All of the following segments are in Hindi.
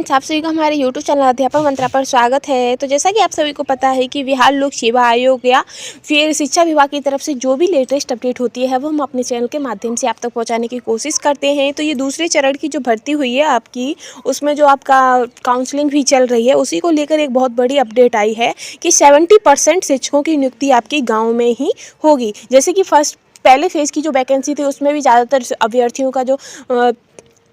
फ्रेंड्स, आप सभी को हमारे यूट्यूब चैनल अध्यापक मंत्रा पर स्वागत है। तो जैसा कि आप सभी को पता है कि बिहार लोक सेवा आयोग या फिर शिक्षा विभाग की तरफ से जो भी लेटेस्ट अपडेट होती है वो हम अपने चैनल के माध्यम से आप तक पहुंचाने की कोशिश करते हैं। तो ये दूसरे चरण की जो भर्ती हुई है आपकी, उसमें जो आपका काउंसलिंग भी चल रही है, उसी को लेकर एक बहुत बड़ी अपडेट आई है कि 70% शिक्षकों की नियुक्ति आपकी गाँव में ही होगी। जैसे कि पहले फेज़ की जो वैकेंसी थी उसमें भी ज़्यादातर अभ्यर्थियों का जो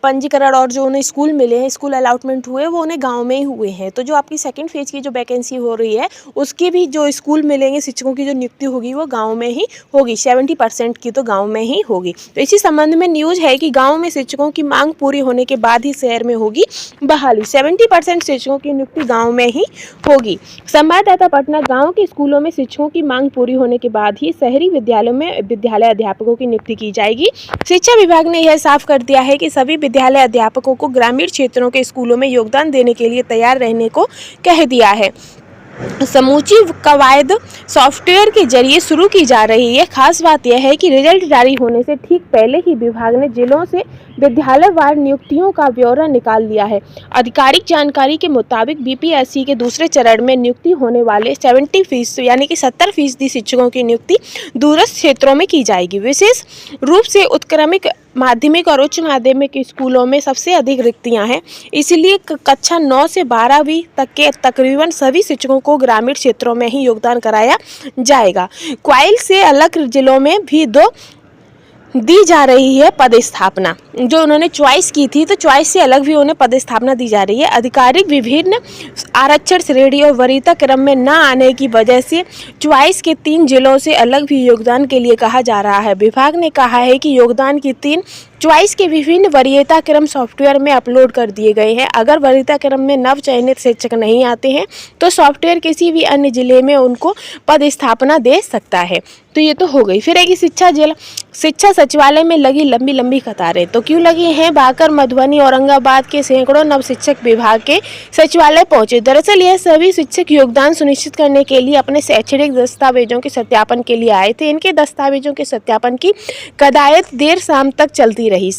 पंजीकरण और जो उन्हें स्कूल मिले हैं, स्कूल अलॉटमेंट हुए, वो उन्हें गांव में ही हुए हैं। तो जो आपकी सेकंड फेज़ की जो वैकेंसी हो रही है उसके भी जो स्कूल मिलेंगे, शिक्षकों की जो नियुक्ति होगी वो गांव में ही होगी। 70% की तो गांव में ही होगी। तो इसी संबंध में न्यूज़ है कि गाँव में शिक्षकों की मांग पूरी होने के बाद ही शहर में होगी बहाली। 70% शिक्षकों की नियुक्ति गाँव में ही होगी। संवाददाता पटना, गाँव के स्कूलों में शिक्षकों की मांग पूरी होने के बाद ही शहरी विद्यालयों में विद्यालय अध्यापकों की नियुक्ति की जाएगी। शिक्षा विभाग ने यह साफ कर दिया है कि सभी विद्यालय अध्यापकों को ग्रामीण क्षेत्रों के स्कूलों में योगदान देने के लिए तैयार रहने को कह दिया है। समूची कवायद सॉफ्टवेयर के जरिए शुरू की जा रही है। खास बात यह है कि रिजल्ट जारी होने से ठीक पहले ही विभाग ने जिलों से विद्यालयवार नियुक्तियों का ब्यौरा निकाल लिया है। आधिकारिक जानकारी के मुताबिक बीपीएससी के दूसरे चरण में नियुक्ति होने वाले 70% यानी कि 70% शिक्षकों की नियुक्ति दूरस्थ क्षेत्रों में की जाएगी। विशेष रूप से उत्क्रमिक माध्यमिक और उच्च माध्यमिक स्कूलों में सबसे अधिक रिक्तियां हैं। इसलिए कक्षा 9 से 12वीं तक के तकरीबन सभी शिक्षकों को ग्रामीण क्षेत्रों में ही योगदान कराया जाएगा। क्वाइल से अलग जिलों में भी दी जा रही है पदस्थापना। जो उन्होंने चॉइस की थी, तो चॉइस से अलग भी उन्हें पदस्थापना दी जा रही है। आधिकारिक विभिन्न आरक्षण श्रेणी और वरीयता क्रम में न आने की वजह से चॉइस के 3 जिलों से अलग भी योगदान के लिए कहा जा रहा है। विभाग ने कहा है कि योगदान की 3 चॉइस के विभिन्न वरीयता क्रम सॉफ्टवेयर में अपलोड कर दिए गए हैं। अगर वरीयता क्रम में नव चयनित शिक्षक नहीं आते हैं तो सॉफ्टवेयर किसी भी अन्य जिले में उनको पदस्थापना दे सकता है। तो ये तो हो गई। फिर एक शिक्षा सचिवालय में लगी लंबी लंबी कतारें। तो क्यों लगी हैं? बांकर, मधुबनी, औरंगाबाद के सैकड़ों नव शिक्षक विभाग के सचिवालय पहुंचे। दरअसल यह सभी शिक्षक योगदान सुनिश्चित करने के लिए अपने शैक्षणिक दस्तावेजों के सत्यापन के लिए आए थे। इनके दस्तावेजों के सत्यापन की कदायत देर शाम तक चलती रही।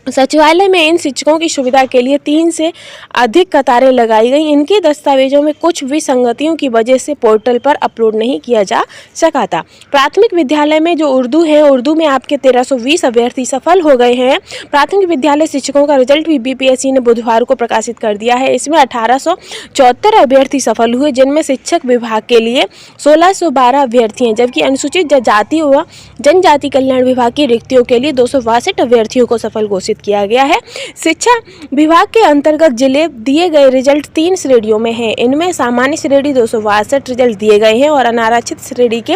सचिवालय में इन शिक्षकों की सुविधा के लिए 3 से अधिक कतारें लगाई गई। इनके दस्तावेजों में कुछ विसंगतियों की वजह से पोर्टल पर अपलोड नहीं किया जा सका था। प्राथमिक विद्यालय में जो उर्दू है, उर्दू में आपके 1320 अभ्यर्थी सफल हो गए हैं। प्राथमिक विद्यालय शिक्षकों का रिजल्ट भी बीपीएससी ने बुधवार को प्रकाशित कर दिया है। इसमें 1874 अभ्यर्थी सफल हुए, जिनमें शिक्षक विभाग के लिए 1612 अभ्यर्थी हैं, जबकि अनुसूचित जाति व जनजाति कल्याण विभाग की रिक्तियों के लिए 262 अभ्यर्थियों को सफल घोषित किया गया है। शिक्षा विभाग के अंतर्गत जिले दिए गए रिजल्ट 3 श्रेणियों में हैं। इनमें सामान्य श्रेणी 262 रिजल्ट दिए गए हैं और अनारक्षित श्रेणी के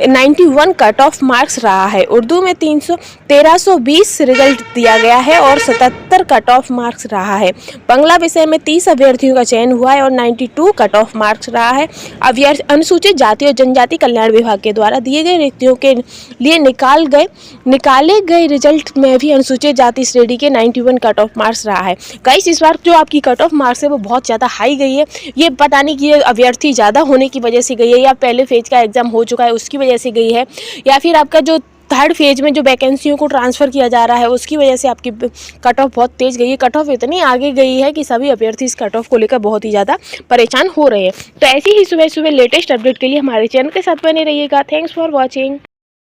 91 कट ऑफ मार्क्स रहा है। उर्दू में 1320 रिजल्ट दिया गया है और 77 कट ऑफ मार्क्स रहा है। बांग्ला विषय में 30 अभ्यर्थियों का चयन हुआ है और 92 कट ऑफ मार्क्स रहा है। अनुसूचित जाति और जनजाति कल्याण विभाग के द्वारा दिए गए रिक्तियों के लिए निकाले गए रिजल्ट में भी अनुसूचित जाति श्रेणी के 91 कट ऑफ मार्क्स रहा है। गाइस, इस बार जो आपकी कट ऑफ मार्क्स है वो बहुत ज़्यादा हाई गई है। ये पता नहीं कि ये अभ्यर्थी ज़्यादा होने की वजह से गई है, या पहले फेज का एग्जाम हो चुका है उसकी वजह से गई है, या फिर आपका जो थर्ड फेज में जो वैकेंसियों को ट्रांसफ़र किया जा रहा है उसकी वजह से आपकी कट ऑफ बहुत तेज़ गई है। कट ऑफ इतनी आगे गई है कि सभी अभ्यर्थी इस कट ऑफ को लेकर बहुत ही ज़्यादा परेशान हो रहे हैं। तो ऐसी ही सुबह सुबह लेटेस्ट अपडेट के लिए हमारे चैनल के साथ बने रहिएगा। Thanks for watching.